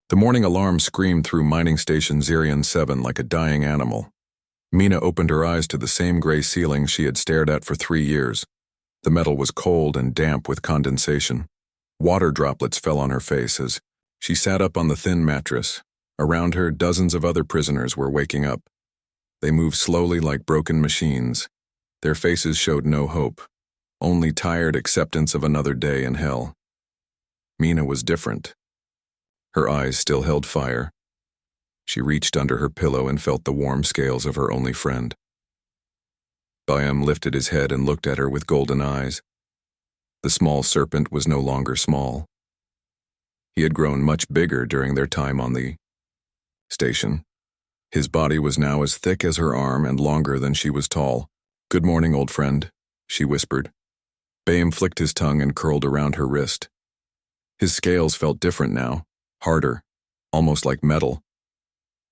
The morning alarm screamed through mining station Zirion 7 like a dying animal. Mina opened her eyes to the same gray ceiling she had stared at for 3 years. The metal was cold and damp with condensation. Water droplets fell on her face as she sat up on the thin mattress. Around her, dozens of other prisoners were waking up. They moved slowly like broken machines. Their faces showed no hope, only tired acceptance of another day in hell. Mina was different. Her eyes still held fire. She reached under her pillow and felt the warm scales of her only friend. Byam lifted his head and looked at her with golden eyes. The small serpent was no longer small. He had grown much bigger during their time on the station. His body was now as thick as her arm and longer than she was tall. "Good morning, old friend," she whispered. Byam flicked his tongue and curled around her wrist. His scales felt different now, harder, almost like metal.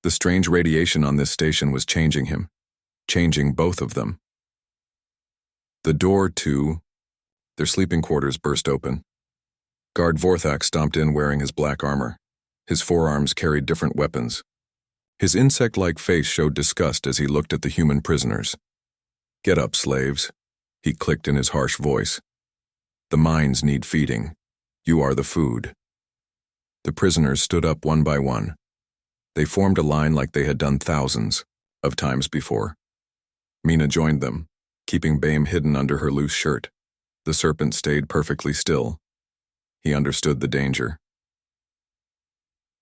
The strange radiation on this station was changing him, changing both of them. The door to their sleeping quarters burst open. Guard Vorthak stomped in wearing his black armor. His forearms carried different weapons. His insect-like face showed disgust as he looked at the human prisoners. "Get up, slaves," he clicked in his harsh voice. "The mines need feeding. You are the food." The prisoners stood up one by one. They formed a line like they had done thousands of times before. Mina joined them, keeping Byam hidden under her loose shirt. The serpent stayed perfectly still. He understood the danger.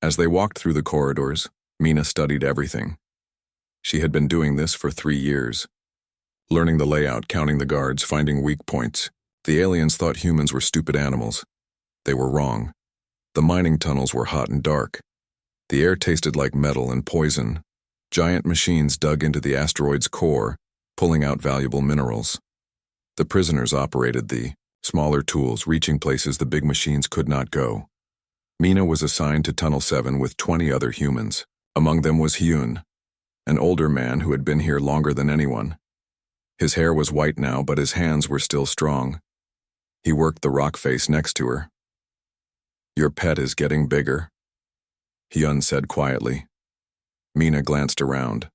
As they walked through the corridors, Mina studied everything. She had been doing this for 3 years. Learning the layout, counting the guards, finding weak points. The aliens thought humans were stupid animals. They were wrong. The mining tunnels were hot and dark. The air tasted like metal and poison. Giant machines dug into the asteroid's core, pulling out valuable minerals. The prisoners operated the smaller tools, reaching places the big machines could not go. Mina was assigned to Tunnel 7 with 20 other humans. Among them was Hyun, an older man who had been here longer than anyone. His hair was white now, but his hands were still strong. He worked the rock face next to her. "Your pet is getting bigger," Hyun said quietly. Mina glanced around.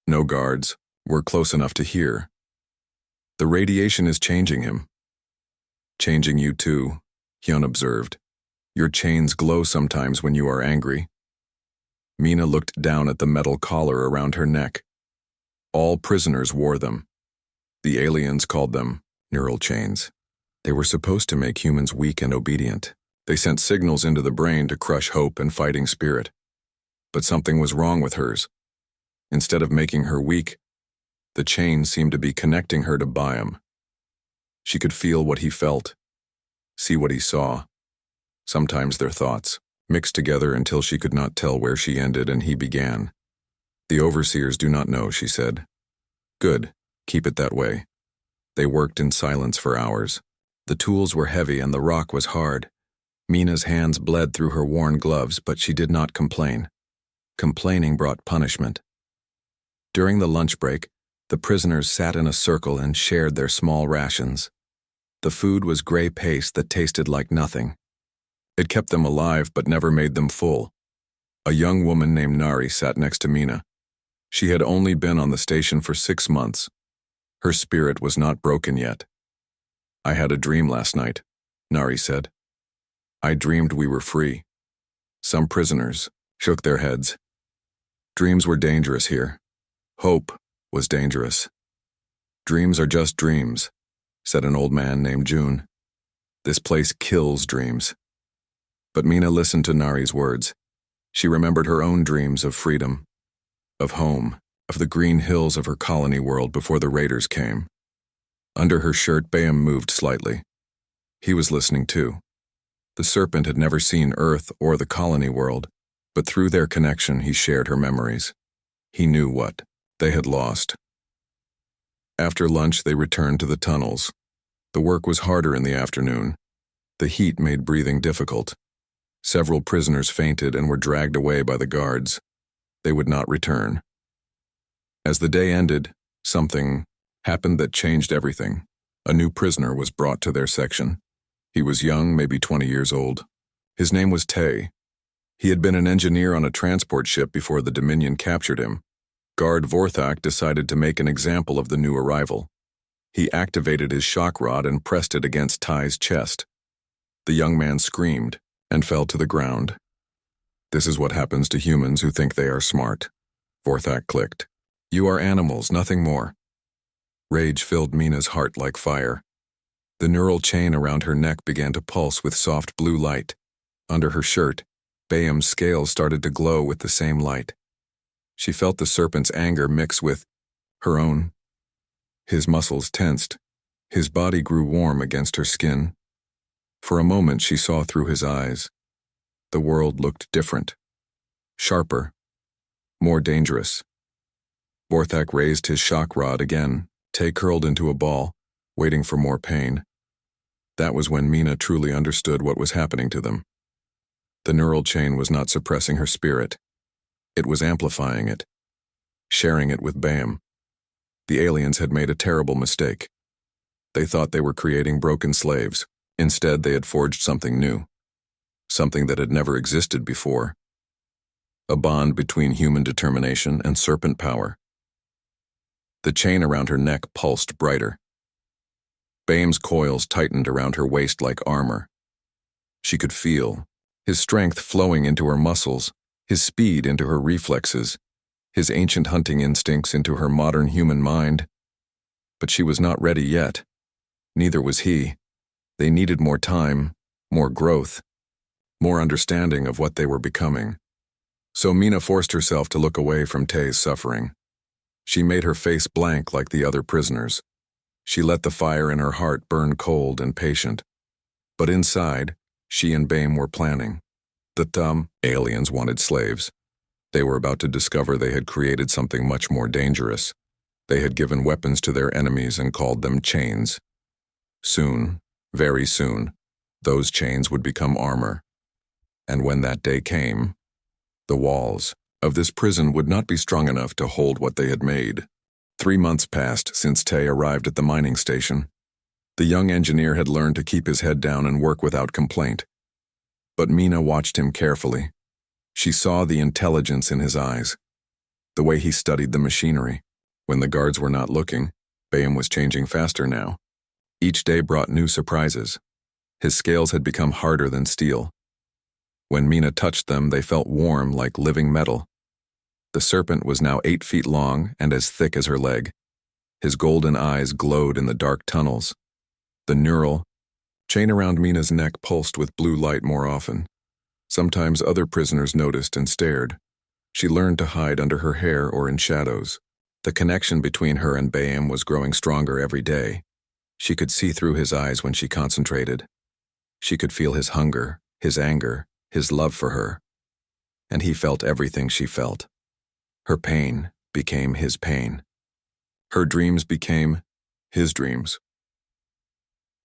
No guards. We're close enough to hear. "The radiation is changing him." "Changing you too," Hyun observed. "Your chains glow sometimes when you are angry." Mina looked down at the metal collar around her neck. All prisoners wore them. The aliens called them neural chains. They were supposed to make humans weak and obedient. They sent signals into the brain to crush hope and fighting spirit. But something was wrong with hers. Instead of making her weak, the chains seemed to be connecting her to Byam. She could feel what he felt, see what he saw. Sometimes their thoughts mixed together until she could not tell where she ended and he began. "The overseers do not know," she said. "Good, keep it that way." They worked in silence for hours. The tools were heavy and the rock was hard. Mina's hands bled through her worn gloves, but she did not complain. Complaining brought punishment. During the lunch break, the prisoners sat in a circle and shared their small rations. The food was gray paste that tasted like nothing. It kept them alive but never made them full. A young woman named Nari sat next to Mina. She had only been on the station for 6 months. Her spirit was not broken yet. "I had a dream last night," Nari said. "I dreamed we were free." Some prisoners shook their heads. Dreams were dangerous here. Hope was dangerous. "Dreams are just dreams," said an old man named June. "This place kills dreams." But Mina listened to Nari's words. She remembered her own dreams of freedom, of home, of the green hills of her colony world before the raiders came. Under her shirt, Byam moved slightly. He was listening too. The serpent had never seen Earth or the colony world, but through their connection he shared her memories. He knew what they had lost. After lunch, they returned to the tunnels. The work was harder in the afternoon. The heat made breathing difficult. Several prisoners fainted and were dragged away by the guards. They would not return. As the day ended, something happened that changed everything. A new prisoner was brought to their section. He was young, maybe 20 years old. His name was Tay. He had been an engineer on a transport ship before the Dominion captured him. Guard Vorthak decided to make an example of the new arrival. He activated his shock rod and pressed it against Ty's chest. The young man screamed and fell to the ground. This is what happens to humans who think they are smart. Vorthak clicked. You are animals, nothing more. Rage filled Mina's heart like fire. The neural chain around her neck began to pulse with soft blue light. Under her shirt, Bayham's scales started to glow with the same light. She felt the serpent's anger mix with her own. His muscles tensed. His body grew warm against her skin. For a moment she saw through his eyes. The world looked different. Sharper. More dangerous. Vorthak raised his shock rod again. Tay curled into a ball, waiting for more pain. That was when Mina truly understood what was happening to them. The neural chain was not suppressing her spirit. It was amplifying it, sharing it with Bayham. The aliens had made a terrible mistake. They thought they were creating broken slaves. Instead, they had forged something new. Something that had never existed before. A bond between human determination and serpent power. The chain around her neck pulsed brighter. Bayham's coils tightened around her waist like armor. She could feel his strength flowing into her muscles, his speed into her reflexes, his ancient hunting instincts into her modern human mind. But she was not ready yet. Neither was he. They needed more time, more growth, more understanding of what they were becoming. So Mina forced herself to look away from Tay's suffering. She made her face blank like the other prisoners. She let the fire in her heart burn cold and patient. But inside, she and Bayham were planning. The aliens wanted slaves. They were about to discover they had created something much more dangerous. They had given weapons to their enemies and called them chains. Soon, very soon, those chains would become armor. And when that day came, the walls of this prison would not be strong enough to hold what they had made. 3 months passed since Tay arrived at the mining station. The young engineer had learned to keep his head down and work without complaint. But Mina watched him carefully. She saw the intelligence in his eyes, the way he studied the machinery. When the guards were not looking, Bayham was changing faster now. Each day brought new surprises. His scales had become harder than steel. When Mina touched them, they felt warm like living metal. The serpent was now 8 feet long and as thick as her leg. His golden eyes glowed in the dark tunnels. The neural chain around Mina's neck pulsed with blue light more often. Sometimes other prisoners noticed and stared. She learned to hide under her hair or in shadows. The connection between her and Bayham was growing stronger every day. She could see through his eyes when she concentrated. She could feel his hunger, his anger, his love for her. And he felt everything she felt. Her pain became his pain. Her dreams became his dreams.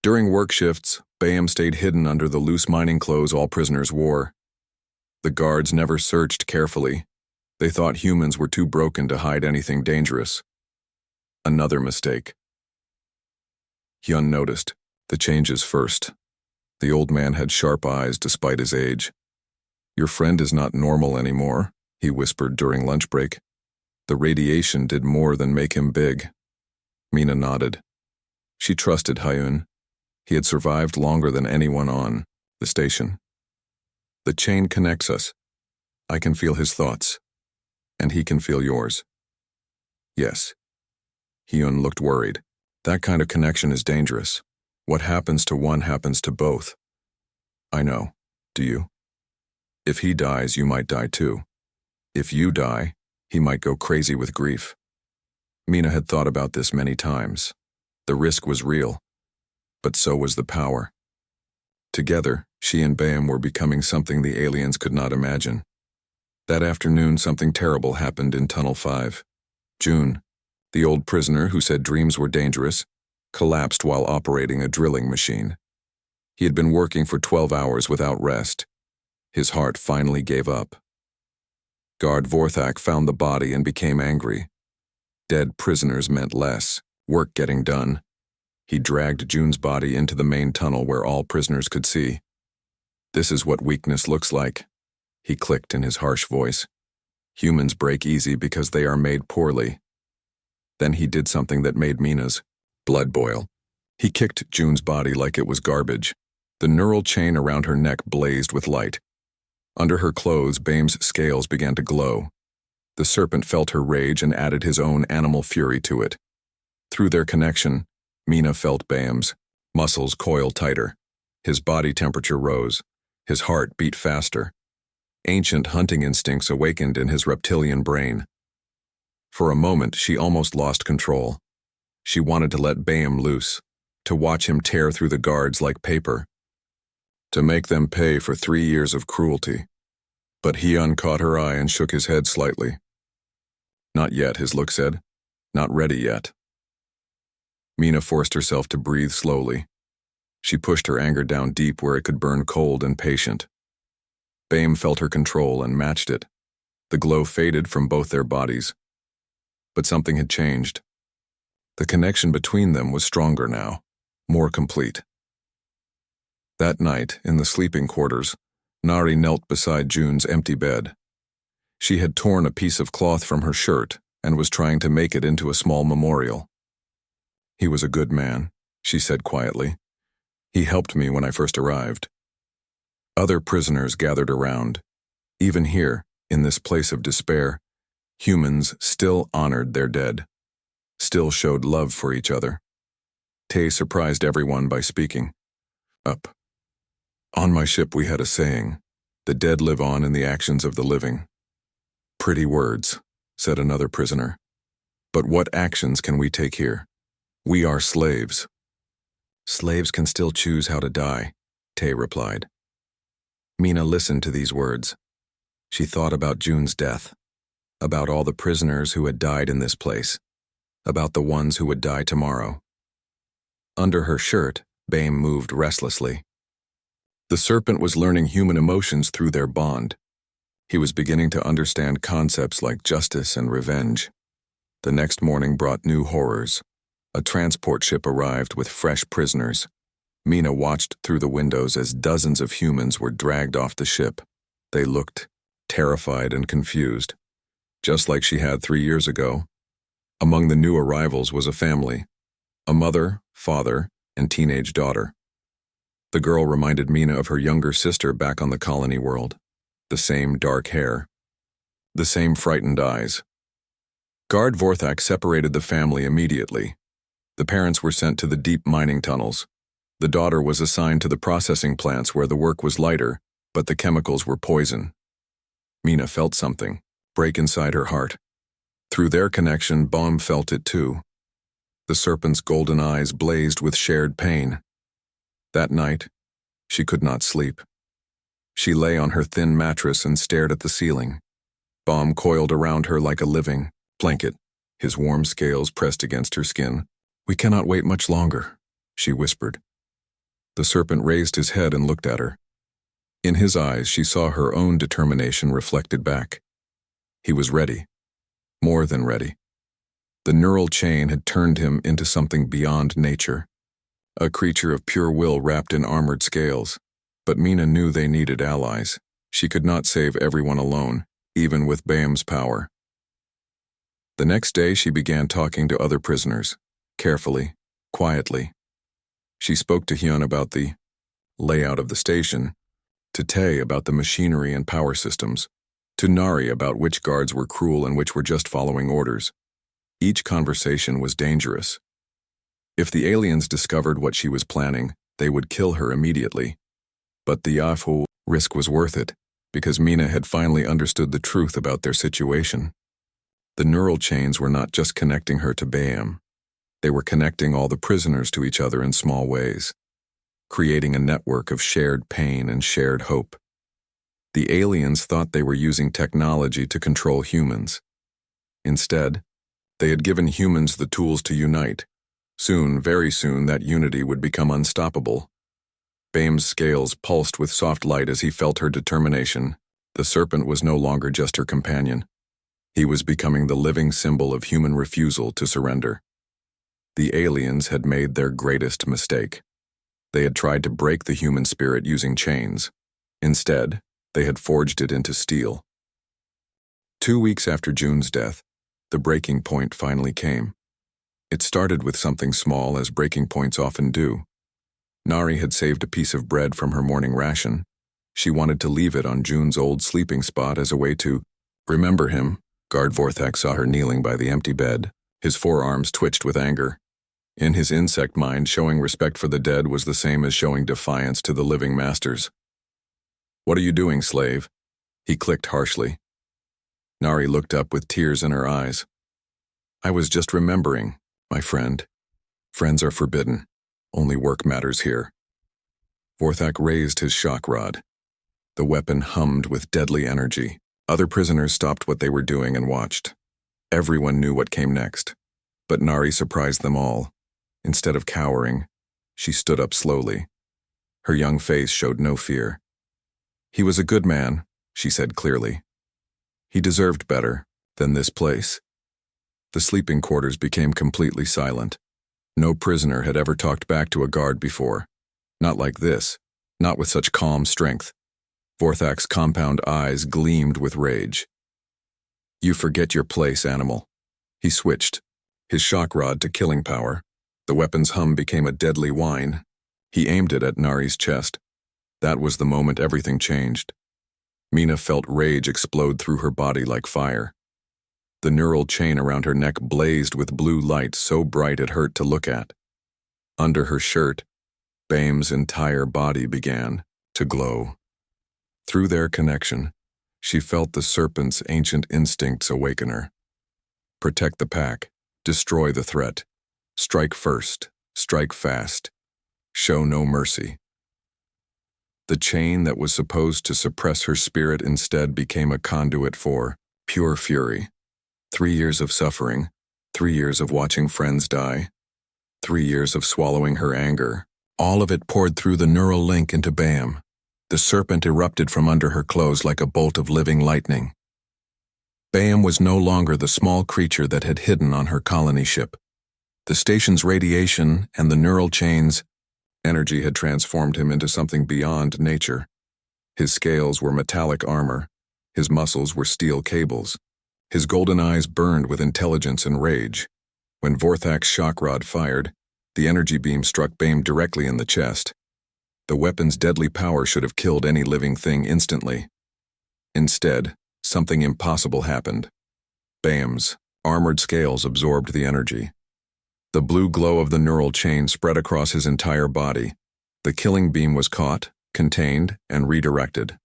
During work shifts, Bayham stayed hidden under the loose mining clothes all prisoners wore. The guards never searched carefully. They thought humans were too broken to hide anything dangerous. Another mistake. Hyun noticed the changes first. The old man had sharp eyes despite his age. Your friend is not normal anymore, he whispered during lunch break. The radiation did more than make him big. Mina nodded. She trusted Hyun. He had survived longer than anyone on the station. The chain connects us. I can feel his thoughts, and he can feel yours. Yes. Hyun looked worried. That kind of connection is dangerous. What happens to one happens to both. I know. Do you? If he dies, you might die too. If you die, he might go crazy with grief. Mina had thought about this many times. The risk was real, but so was the power. Together, she and Bayham were becoming something the aliens could not imagine. That afternoon, something terrible happened in Tunnel 5. June, the old prisoner who said dreams were dangerous, collapsed while operating a drilling machine. He had been working for 12 hours without rest. His heart finally gave up. Guard Vorthak found the body and became angry. Dead prisoners meant less, work getting done. He dragged June's body into the main tunnel where all prisoners could see. This is what weakness looks like, he clicked in his harsh voice. Humans break easy because they are made poorly. Then he did something that made Mina's blood boil. He kicked June's body like it was garbage. The neural chain around her neck blazed with light. Under her clothes, Bame's scales began to glow. The serpent felt her rage and added his own animal fury to it. Through their connection, Mina felt Bame's muscles coil tighter. His body temperature rose. His heart beat faster. Ancient hunting instincts awakened in his reptilian brain. For a moment, she almost lost control. She wanted to let Bame loose, to watch him tear through the guards like paper, to make them pay for 3 years of cruelty. But Hyun caught her eye and shook his head slightly. Not yet, his look said. Not ready yet. Mina forced herself to breathe slowly. She pushed her anger down deep where it could burn cold and patient. Bame felt her control and matched it. The glow faded from both their bodies. But something had changed. The connection between them was stronger now, more complete. That night, in the sleeping quarters, Nari knelt beside June's empty bed. She had torn a piece of cloth from her shirt and was trying to make it into a small memorial. He was a good man, she said quietly. He helped me when I first arrived. Other prisoners gathered around. Even here, in this place of despair, humans still honored their dead, still showed love for each other. Tay surprised everyone by speaking up. On my ship we had a saying, the dead live on in the actions of the living. Pretty words, said another prisoner. But what actions can we take here? We are slaves. Slaves can still choose how to die, Tay replied. Mina listened to these words. She thought about June's death, about all the prisoners who had died in this place, about the ones who would die tomorrow. Under her shirt, Bame moved restlessly. The serpent was learning human emotions through their bond. He was beginning to understand concepts like justice and revenge. The next morning brought new horrors. A transport ship arrived with fresh prisoners. Mina watched through the windows as dozens of humans were dragged off the ship. They looked terrified and confused, just like she had 3 years ago. Among the new arrivals was a family, a mother, father, and teenage daughter. The girl reminded Mina of her younger sister back on the colony world. The same dark hair, the same frightened eyes. Guard Vorthak separated the family immediately. The parents were sent to the deep mining tunnels. The daughter was assigned to the processing plants where the work was lighter, but the chemicals were poison. Mina felt something break inside her heart. Through their connection, Baum felt it too. The serpent's golden eyes blazed with shared pain. That night, she could not sleep. She lay on her thin mattress and stared at the ceiling. Baum coiled around her like a living blanket, his warm scales pressed against her skin. We cannot wait much longer, she whispered. The serpent raised his head and looked at her. In his eyes, she saw her own determination reflected back. He was ready, more than ready. The neural chain had turned him into something beyond nature, a creature of pure will wrapped in armored scales. But Mina knew they needed allies. She could not save everyone alone, even with Bame's power. The next day, she began talking to other prisoners, carefully, quietly. She spoke to Hyun about the layout of the station, to Tae about the machinery and power systems, to Nari about which guards were cruel and which were just following orders. Each conversation was dangerous. If the aliens discovered what she was planning, they would kill her immediately. But the HFY risk was worth it, because Mina had finally understood the truth about their situation. The neural chains were not just connecting her to Bam. They were connecting all the prisoners to each other in small ways, creating a network of shared pain and shared hope. The aliens thought they were using technology to control humans. Instead, they had given humans the tools to unite. Soon, very soon, that unity would become unstoppable. Bame's scales pulsed with soft light as he felt her determination. The serpent was no longer just her companion. He was becoming the living symbol of human refusal to surrender. The aliens had made their greatest mistake. They had tried to break the human spirit using chains. Instead, They had forged it into steel. 2 weeks after June's death, the breaking point finally came. It started with something small, as breaking points often do. Nari had saved a piece of bread from her morning ration. She wanted to leave it on June's old sleeping spot as a way to remember him. Guard Vorthak saw her kneeling by the empty bed. His forearms twitched with anger. In his insect mind, showing respect for the dead was the same as showing defiance to the living masters. "What are you doing, slave?" he clicked harshly. Nari looked up with tears in her eyes. "I was just remembering, my friend. Friends are forbidden. Only work matters here." Vorthak raised his shock rod. The weapon hummed with deadly energy. Other prisoners stopped what they were doing and watched. Everyone knew what came next. But Nari surprised them all. Instead of cowering, she stood up slowly. Her young face showed no fear. "He was a good man," she said clearly. "He deserved better than this place." The sleeping quarters became completely silent. No prisoner had ever talked back to a guard before. Not like this, not with such calm strength. Vorthak's compound eyes gleamed with rage. "You forget your place, animal." He switched, his shock rod to killing power. The weapon's hum became a deadly whine. He aimed it at Nari's chest. That was the moment everything changed. Mina felt rage explode through her body like fire. The neural chain around her neck blazed with blue light so bright it hurt to look at. Under her shirt, Bame's entire body began to glow. Through their connection, she felt the Serpent's ancient instincts awaken her. Protect the pack, destroy the threat, strike first, strike fast, show no mercy. The chain that was supposed to suppress her spirit instead became a conduit for pure fury. 3 years of suffering, 3 years of watching friends die, 3 years of swallowing her anger, all of it poured through the neural link into Bam. The Serpent erupted from under her clothes like a bolt of living lightning. Bam was no longer the small creature that had hidden on her colony ship. The station's radiation and the neural chain's energy had transformed him into something beyond nature. His scales were metallic armor, his muscles were steel cables. His golden eyes burned with intelligence and rage. When Vorthak's shock rod fired, the energy beam struck Bame directly in the chest. The weapon's deadly power should have killed any living thing instantly. Instead, something impossible happened. Bame's armored scales absorbed the energy. The blue glow of the neural chain spread across his entire body. The killing beam was caught, contained, and redirected.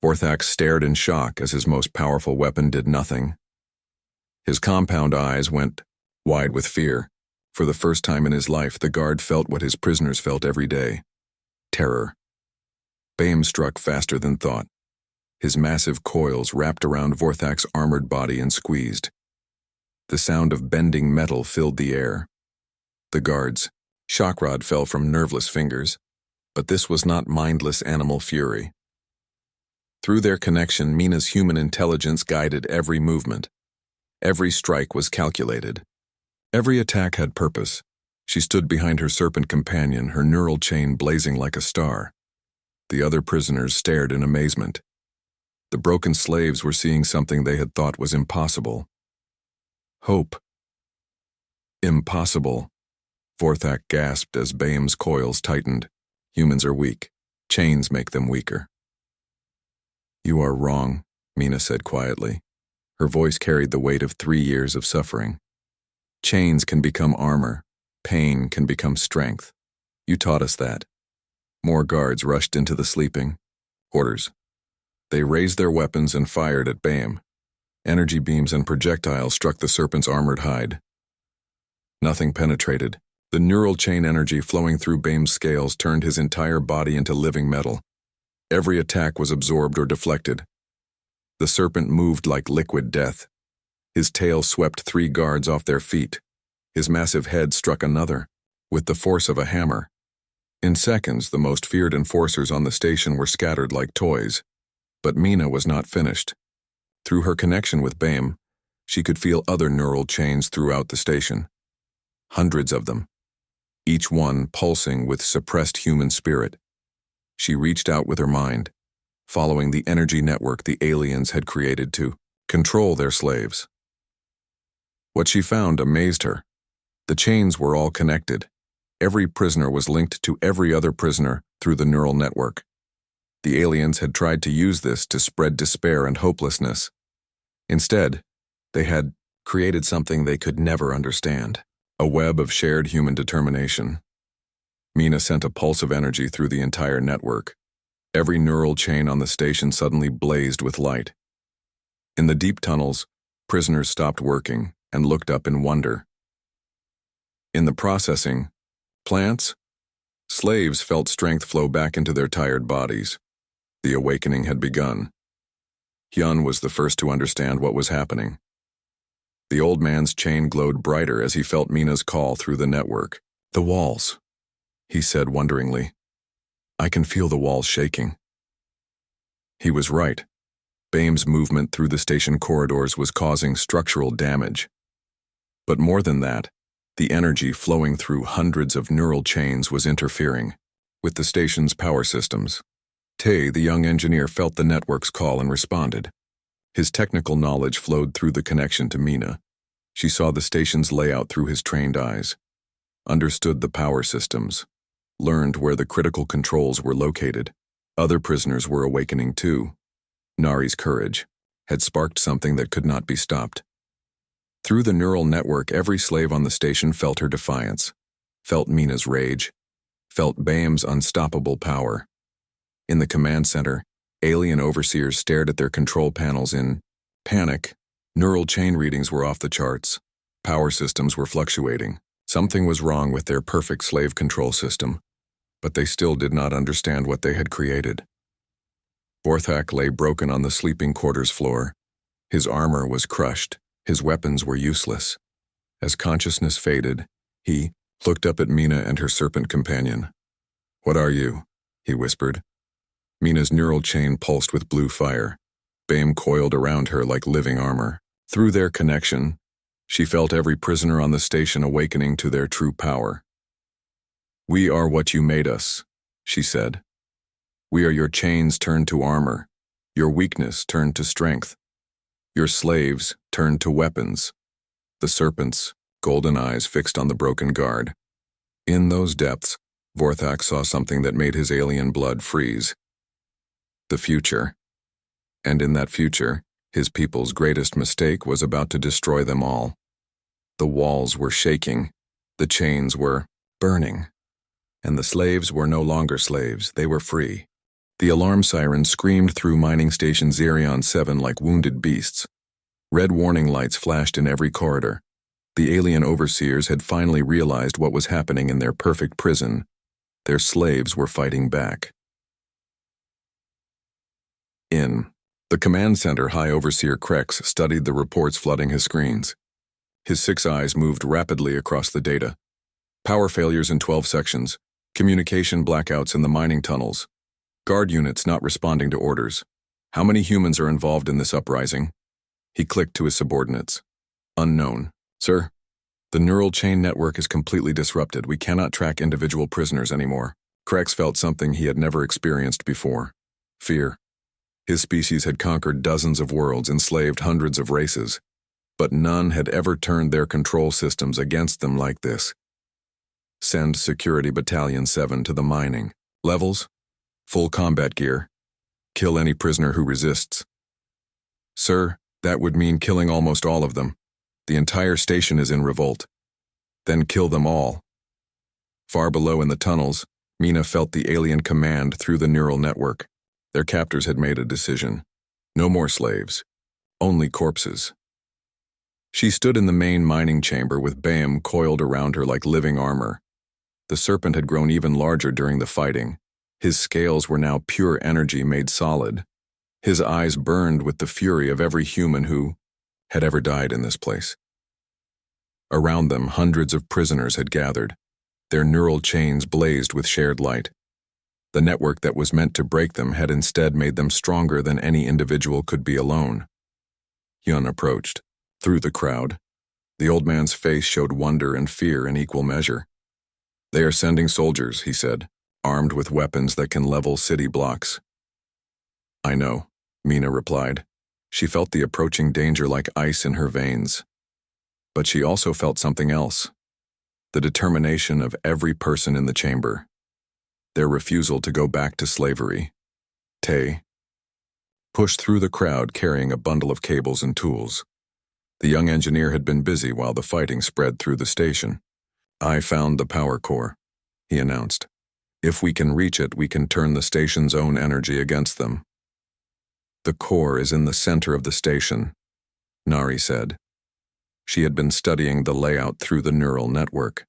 Vorthak stared in shock as his most powerful weapon did nothing. His compound eyes went wide with fear. For the first time in his life, the guard felt what his prisoners felt every day. Terror. Bame struck faster than thought. His massive coils wrapped around Vorthak's armored body and squeezed. The sound of bending metal filled the air. The guard's shock rod fell from nerveless fingers, but this was not mindless animal fury. Through their connection, Mina's human intelligence guided every movement. Every strike was calculated. Every attack had purpose. She stood behind her serpent companion, her neural chain blazing like a star. The other prisoners stared in amazement. The broken slaves were seeing something they had thought was impossible. Hope. Impossible. Vorthak gasped as Bame's coils tightened. Humans are weak. Chains make them weaker. "You are wrong," Mina said quietly. Her voice carried the weight of 3 years of suffering. "Chains can become armor. Pain can become strength. You taught us that." More guards rushed into the sleeping quarters. They raised their weapons and fired at Bame. Energy beams and projectiles struck the Serpent's armored hide. Nothing penetrated. The neural chain energy flowing through Bame's scales turned his entire body into living metal. Every attack was absorbed or deflected. The Serpent moved like liquid death. His tail swept 3 guards off their feet. His massive head struck another, with the force of a hammer. In seconds, the most feared enforcers on the station were scattered like toys. But Mina was not finished. Through her connection with Bame, she could feel other neural chains throughout the station. Hundreds of them, each one pulsing with suppressed human spirit. She reached out with her mind, following the energy network the aliens had created to control their slaves. What she found amazed her. The chains were all connected. Every prisoner was linked to every other prisoner through the neural network. The aliens had tried to use this to spread despair and hopelessness. Instead, they had created something they could never understand, a web of shared human determination. Mina sent a pulse of energy through the entire network. Every neural chain on the station suddenly blazed with light. In the deep tunnels, prisoners stopped working and looked up in wonder. In the processing plants, slaves felt strength flow back into their tired bodies. The awakening had begun. Hyun was the first to understand what was happening. The old man's chain glowed brighter as he felt Mina's call through the network. "The walls," he said wonderingly. "I can feel the walls shaking." He was right. BAME's movement through the station corridors was causing structural damage. But more than that, the energy flowing through hundreds of neural chains was interfering with the station's power systems. Tae, the young engineer, felt the network's call and responded. His technical knowledge flowed through the connection to Mina. She saw the station's layout through his trained eyes, understood the power systems, learned where the critical controls were located. Other prisoners were awakening too. Nari's courage had sparked something that could not be stopped. Through the neural network, every slave on the station felt her defiance, felt Mina's rage, felt BAM's unstoppable power. In the command center, alien overseers stared at their control panels in panic. Neural chain readings were off the charts. Power systems were fluctuating. Something was wrong with their perfect slave control system, but they still did not understand what they had created. Vorthak lay broken on the sleeping quarters floor. His armor was crushed. His weapons were useless. As consciousness faded, he looked up at Mina and her serpent companion. "What are you?" he whispered. Mina's neural chain pulsed with blue fire. BAME coiled around her like living armor. Through their connection, she felt every prisoner on the station awakening to their true power. "We are what you made us," she said. "We are your chains turned to armor, your weakness turned to strength, your slaves turned to weapons." The serpent's golden eyes fixed on the broken guard. In those depths, Vorthak saw something that made his alien blood freeze. The future. And in that future, his people's greatest mistake was about to destroy them all. The walls were shaking, the chains were burning, and the slaves were no longer slaves, they were free. The alarm siren screamed through mining station Zerion 7 like wounded beasts. Red warning lights flashed in every corridor. The alien overseers had finally realized what was happening in their perfect prison. Their slaves were fighting back. In the command center, High Overseer Krex studied the reports flooding his screens. His 6 eyes moved rapidly across the data. Power failures in 12 sections, communication blackouts in the mining tunnels, guard units not responding to orders. How many humans are involved in this uprising? He clicked to his subordinates. Unknown. Sir, the neural chain network is completely disrupted. We cannot track individual prisoners anymore. Krex felt something he had never experienced before. Fear. His species had conquered dozens of worlds, enslaved hundreds of races, but none had ever turned their control systems against them like this. Send Security Battalion 7 to the mining. Levels? Full combat gear. Kill any prisoner who resists. Sir, that would mean killing almost all of them. The entire station is in revolt. Then kill them all. Far below in the tunnels, Mina felt the alien command through the neural network. Their captors had made a decision. No more slaves. Only corpses. She stood in the main mining chamber with BAM coiled around her like living armor. The serpent had grown even larger during the fighting. His scales were now pure energy made solid. His eyes burned with the fury of every human who had ever died in this place. Around them, hundreds of prisoners had gathered. Their neural chains blazed with shared light. The network that was meant to break them had instead made them stronger than any individual could be alone. Hyun approached. Through the crowd, the old man's face showed wonder and fear in equal measure. "They are sending soldiers," he said, "armed with weapons that can level city blocks." I know, Mina replied. She felt the approaching danger like ice in her veins. But she also felt something else. The determination of every person in the chamber. Their refusal to go back to slavery. Tay pushed through the crowd carrying a bundle of cables and tools. The young engineer had been busy while the fighting spread through the station. I found the power core, he announced. If we can reach it, we can turn the station's own energy against them. The core is in the center of the station, Nari said. She had been studying the layout through the neural network.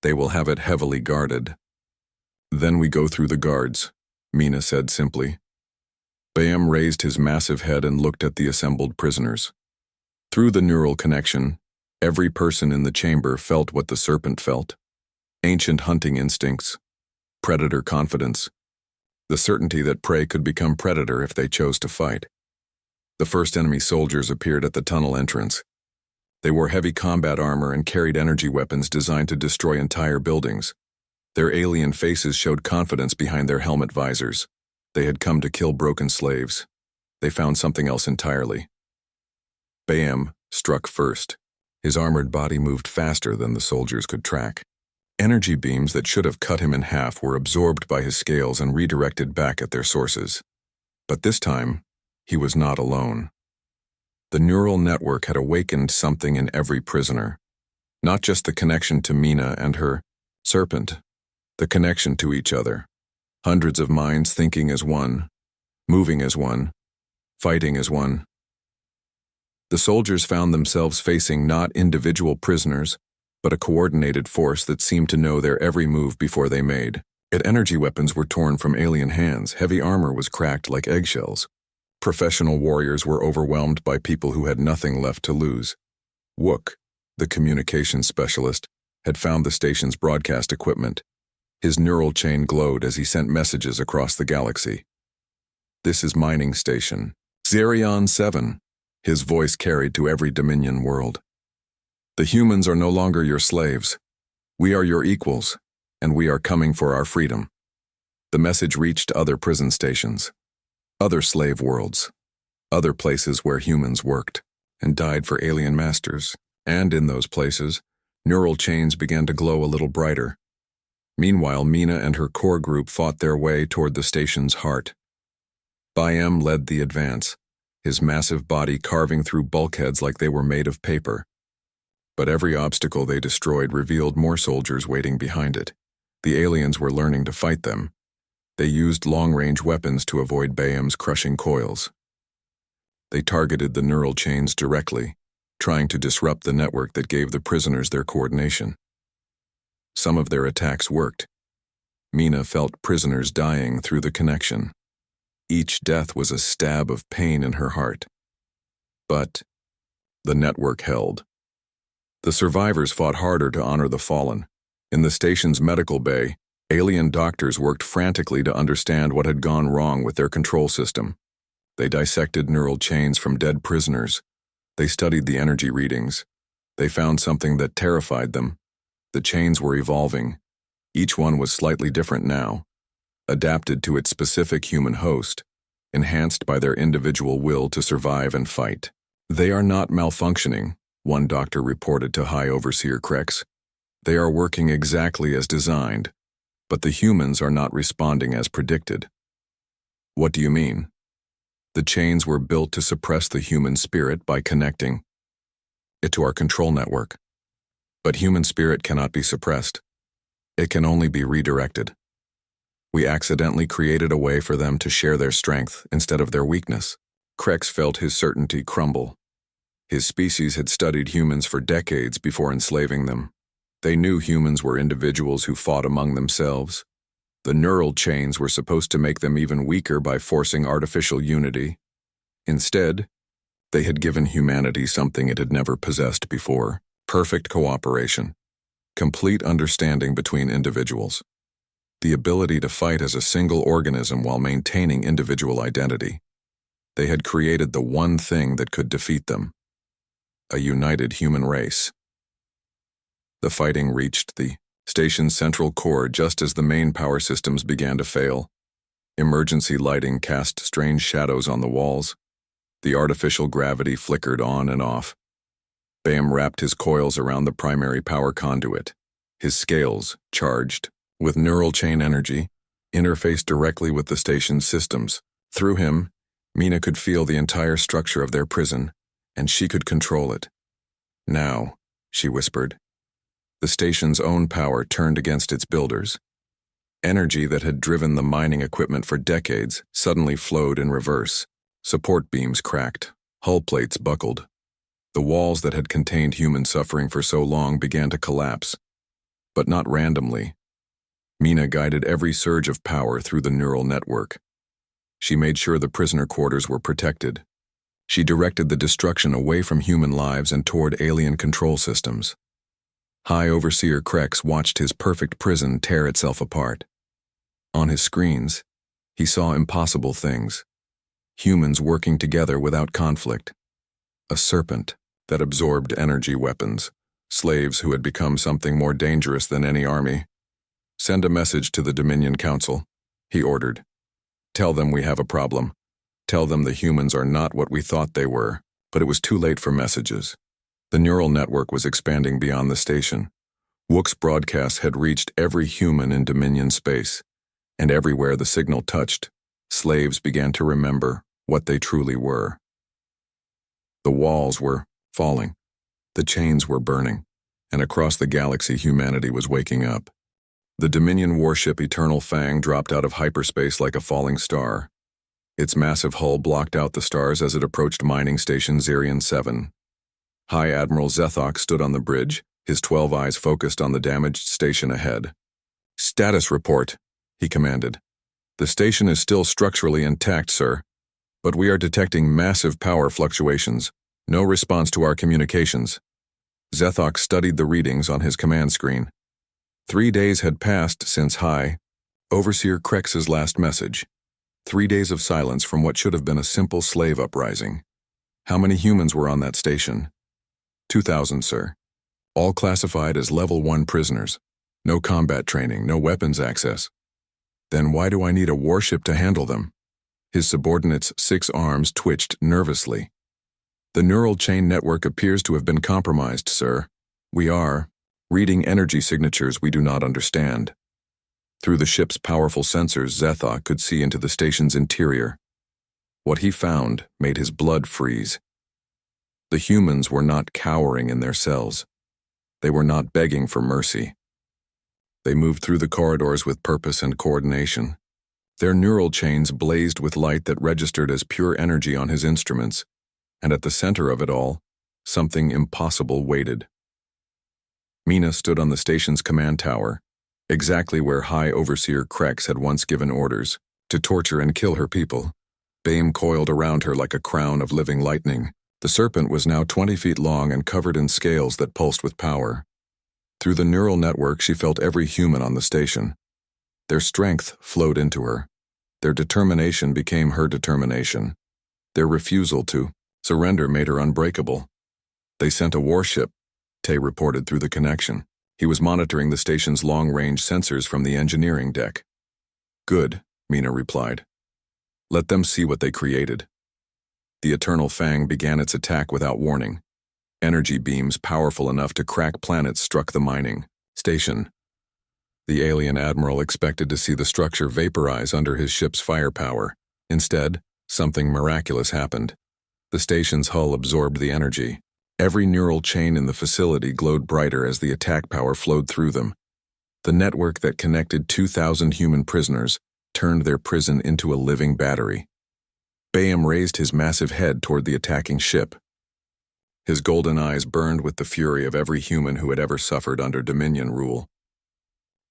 They will have it heavily guarded. Then we go through the guards, Mina said simply. Bayam raised his massive head and looked at the assembled prisoners. Through the neural connection, every person in the chamber felt what the Serpent felt. Ancient hunting instincts, predator confidence, the certainty that prey could become predator if they chose to fight. The first enemy soldiers appeared at the tunnel entrance. They wore heavy combat armor and carried energy weapons designed to destroy entire buildings. Their alien faces showed confidence behind their helmet visors. They had come to kill broken slaves. They found something else entirely. Bayam struck first. His armored body moved faster than the soldiers could track. Energy beams that should have cut him in half were absorbed by his scales and redirected back at their sources. But this time, he was not alone. The neural network had awakened something in every prisoner. Not just the connection to Mina and her Serpent, the connection to each other. Hundreds of minds thinking as one, moving as one, fighting as one. The soldiers found themselves facing not individual prisoners, but a coordinated force that seemed to know their every move before they made. Energy weapons were torn from alien hands, heavy armor was cracked like eggshells. Professional warriors were overwhelmed by people who had nothing left to lose. Wook, the communications specialist, had found the station's broadcast equipment. His neural chain glowed as he sent messages across the galaxy. This is mining station. Zerion 7, his voice carried to every Dominion world. The humans are no longer your slaves. We are your equals, and we are coming for our freedom. The message reached other prison stations, other slave worlds, other places where humans worked and died for alien masters. And in those places, neural chains began to glow a little brighter. Meanwhile, Mina and her core group fought their way toward the station's heart. Bayam led the advance, his massive body carving through bulkheads like they were made of paper. But every obstacle they destroyed revealed more soldiers waiting behind it. The aliens were learning to fight them. They used long-range weapons to avoid Bayam's crushing coils. They targeted the neural chains directly, trying to disrupt the network that gave the prisoners their coordination. Some of their attacks worked. Mina felt prisoners dying through the connection. Each death was a stab of pain in her heart. But the network held. The survivors fought harder to honor the fallen. In the station's medical bay, alien doctors worked frantically to understand what had gone wrong with their control system. They dissected neural chains from dead prisoners. They studied the energy readings. They found something that terrified them. The chains were evolving. Each one was slightly different now, adapted to its specific human host, enhanced by their individual will to survive and fight. They are not malfunctioning, one doctor reported to High Overseer Krex. They are working exactly as designed, but the humans are not responding as predicted. What do you mean? The chains were built to suppress the human spirit by connecting it to our control network. But human spirit cannot be suppressed. It can only be redirected. We accidentally created a way for them to share their strength instead of their weakness. Krex felt his certainty crumble. His species had studied humans for decades before enslaving them. They knew humans were individuals who fought among themselves. The neural chains were supposed to make them even weaker by forcing artificial unity. Instead, they had given humanity something it had never possessed before: perfect cooperation, complete understanding between individuals, the ability to fight as a single organism while maintaining individual identity. They had created the one thing that could defeat them: a united human race. The fighting reached the station's central core just as the main power systems began to fail. Emergency lighting cast strange shadows on the walls. The artificial gravity flickered on and off. Bam wrapped his coils around the primary power conduit. His scales, charged with neural chain energy, interfaced directly with the station's systems. Through him, Mina could feel the entire structure of their prison, and she could control it. Now, she whispered. The station's own power turned against its builders. Energy that had driven the mining equipment for decades suddenly flowed in reverse. Support beams cracked. Hull plates buckled. The walls that had contained human suffering for so long began to collapse. But not randomly. Mina guided every surge of power through the neural network. She made sure the prisoner quarters were protected. She directed the destruction away from human lives and toward alien control systems. High Overseer Krex watched his perfect prison tear itself apart. On his screens, he saw impossible things. Humans working together without conflict. A serpent that absorbed energy weapons. Slaves who had become something more dangerous than any army. Send a message to the Dominion Council, he ordered. Tell them we have a problem. Tell them the humans are not what we thought they were, but it was too late for messages. The neural network was expanding beyond the station. Wook's broadcasts had reached every human in Dominion space, and everywhere the signal touched, slaves began to remember what they truly were. The walls were falling, the chains were burning, and across the galaxy humanity was waking up. The Dominion warship Eternal Fang dropped out of hyperspace like a falling star. Its massive hull blocked out the stars as it approached mining station Zirion 7. High Admiral Zethok stood on the bridge, his 12 eyes focused on the damaged station ahead. Status report, he commanded. The station is still structurally intact, sir, but we are detecting massive power fluctuations. No response to our communications. Zethok studied the readings on his command screen. 3 days had passed since High Overseer Krex's last message. 3 days of silence from what should have been a simple slave uprising. How many humans were on that station? 2,000, sir. All classified as Level 1 prisoners. No combat training, no weapons access. Then why do I need a warship to handle them? His subordinate's 6 arms twitched nervously. The neural chain network appears to have been compromised, sir. We are reading energy signatures we do not understand. Through the ship's powerful sensors, Zethok could see into the station's interior. What he found made his blood freeze. The humans were not cowering in their cells. They were not begging for mercy. They moved through the corridors with purpose and coordination. Their neural chains blazed with light that registered as pure energy on his instruments, and at the center of it all, something impossible waited. Mina stood on the station's command tower, exactly where High Overseer Krex had once given orders to torture and kill her people. Bame coiled around her like a crown of living lightning. The Serpent was now 20 feet long and covered in scales that pulsed with power. Through the neural network, she felt every human on the station. Their strength flowed into her. Their determination became her determination. Their refusal to surrender made her unbreakable. They sent a warship, Tay reported through the connection. He was monitoring the station's long-range sensors from the engineering deck. Good, Mina replied. Let them see what they created. The Eternal Fang began its attack without warning. Energy beams powerful enough to crack planets struck the mining station. The alien admiral expected to see the structure vaporize under his ship's firepower. Instead, something miraculous happened. The station's hull absorbed the energy. Every neural chain in the facility glowed brighter as the attack power flowed through them. The network that connected 2,000 human prisoners turned their prison into a living battery. Bayham raised his massive head toward the attacking ship. His golden eyes burned with the fury of every human who had ever suffered under Dominion rule.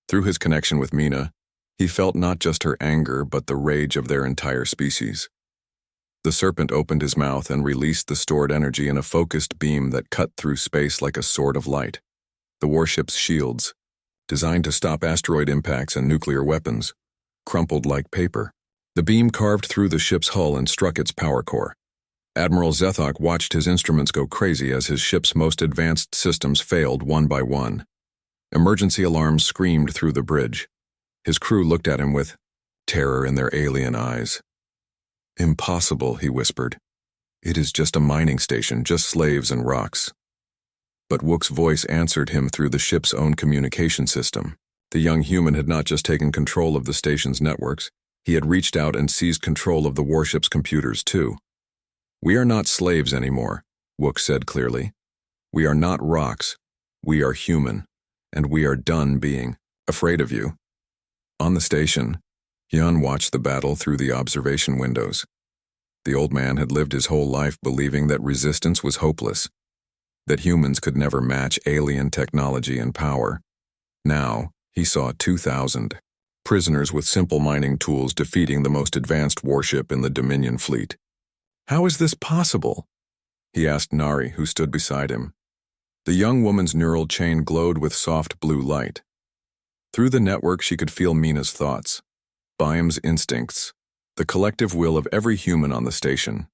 Through his connection with Mina, he felt not just her anger but the rage of their entire species. The Serpent opened his mouth and released the stored energy in a focused beam that cut through space like a sword of light. The warship's shields, designed to stop asteroid impacts and nuclear weapons, crumpled like paper. The beam carved through the ship's hull and struck its power core. Admiral Zethok watched his instruments go crazy as his ship's most advanced systems failed one by one. Emergency alarms screamed through the bridge. His crew looked at him with terror in their alien eyes. "Impossible," he whispered. "It is just a mining station, just slaves and rocks." But Wook's voice answered him through the ship's own communication system. The young human had not just taken control of the station's networks, he had reached out and seized control of the warship's computers too. "We are not slaves anymore," Wook said clearly. "We are not rocks. We are human, and we are done being afraid of you." On the station, Hyun watched the battle through the observation windows. The old man had lived his whole life believing that resistance was hopeless, that humans could never match alien technology and power. Now, he saw 2,000 prisoners with simple mining tools defeating the most advanced warship in the Dominion fleet. "How is this possible?" he asked Nari, who stood beside him. The young woman's neural chain glowed with soft blue light. Through the network she could feel Mina's thoughts, Byam's instincts, the collective will of every human on the station.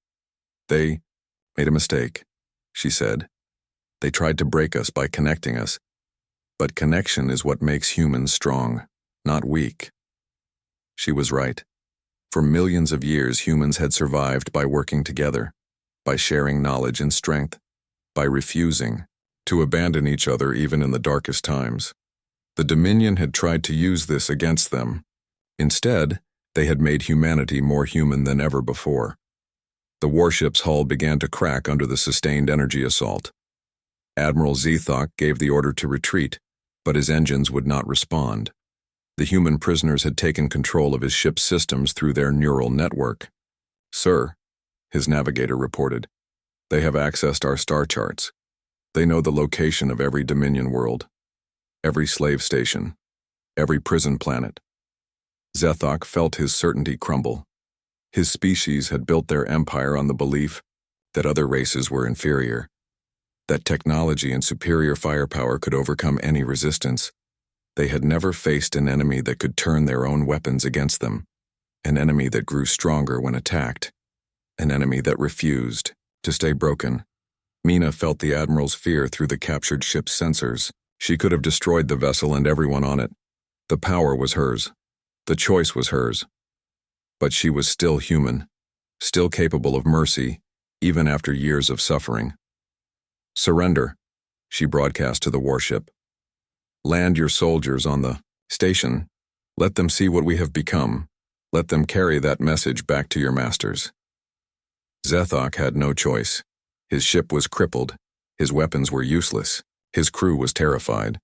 "They made a mistake," she said. "They tried to break us by connecting us. But connection is what makes humans strong, not weak." She was right. For millions of years, humans had survived by working together, by sharing knowledge and strength, by refusing to abandon each other even in the darkest times. The Dominion had tried to use this against them. Instead, they had made humanity more human than ever before. The warship's hull began to crack under the sustained energy assault. Admiral Zethok gave the order to retreat, but his engines would not respond. The human prisoners had taken control of his ship's systems through their neural network. "Sir," his navigator reported, "they have accessed our star charts. They know the location of every Dominion world, every slave station, every prison planet." Zethok felt his certainty crumble. His species had built their empire on the belief that other races were inferior, that technology and superior firepower could overcome any resistance. They had never faced an enemy that could turn their own weapons against them, an enemy that grew stronger when attacked, an enemy that refused to stay broken. Mina felt the Admiral's fear through the captured ship's sensors. She could have destroyed the vessel and everyone on it. The power was hers. The choice was hers. But she was still human, still capable of mercy, even after years of suffering. "Surrender," she broadcast to the warship. "Land your soldiers on the station. Let them see what we have become. Let them carry that message back to your masters." Zethok had no choice. His ship was crippled. His weapons were useless. His crew was terrified.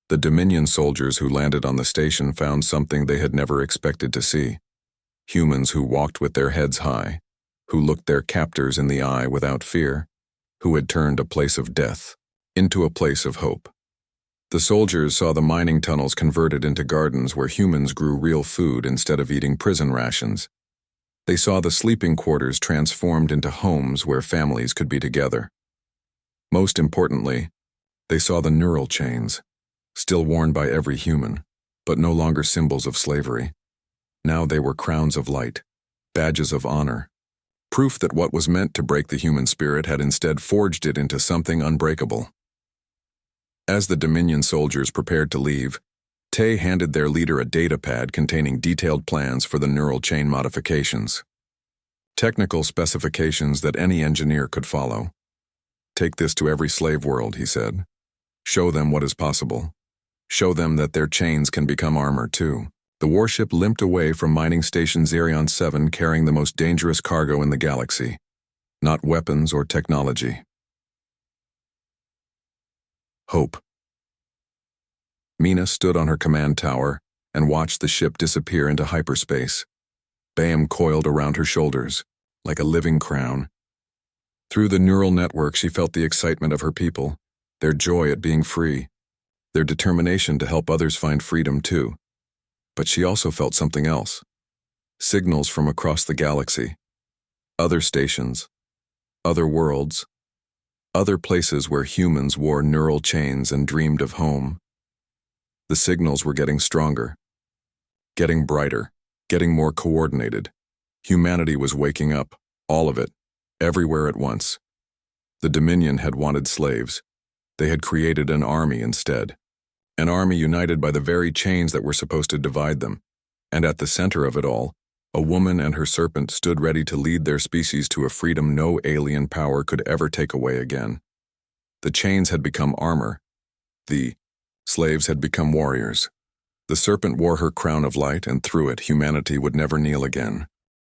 The Dominion soldiers who landed on the station found something they had never expected to see. Humans who walked with their heads high, who looked their captors in the eye without fear, who had turned a place of death into a place of hope. The soldiers saw the mining tunnels converted into gardens where humans grew real food instead of eating prison rations. They saw the sleeping quarters transformed into homes where families could be together. Most importantly, they saw the neural chains, still worn by every human, but no longer symbols of slavery. Now they were crowns of light, badges of honor, proof that what was meant to break the human spirit had instead forged it into something unbreakable. As the Dominion soldiers prepared to leave, Tay handed their leader a datapad containing detailed plans for the neural chain modifications. Technical specifications that any engineer could follow. "Take this to every slave world," he said. "Show them what is possible. Show them that their chains can become armor too." The warship limped away from mining station Zerion 7 carrying the most dangerous cargo in the galaxy. Not weapons or technology. Hope. Mina stood on her command tower and watched the ship disappear into hyperspace. Bayam coiled around her shoulders, like a living crown. Through the neural network she felt the excitement of her people, their joy at being free, their determination to help others find freedom too. But she also felt something else. Signals from across the galaxy. Other stations. Other worlds. Other places where humans wore neural chains and dreamed of home. The signals were getting stronger. Getting brighter. Getting more coordinated. Humanity was waking up. All of it. Everywhere at once. The Dominion had wanted slaves. They had created an army instead. An army united by the very chains that were supposed to divide them. And at the center of it all, a woman and her serpent stood ready to lead their species to a freedom no alien power could ever take away again. The chains had become armor. The slaves had become warriors. The serpent wore her crown of light, and through it humanity would never kneel again.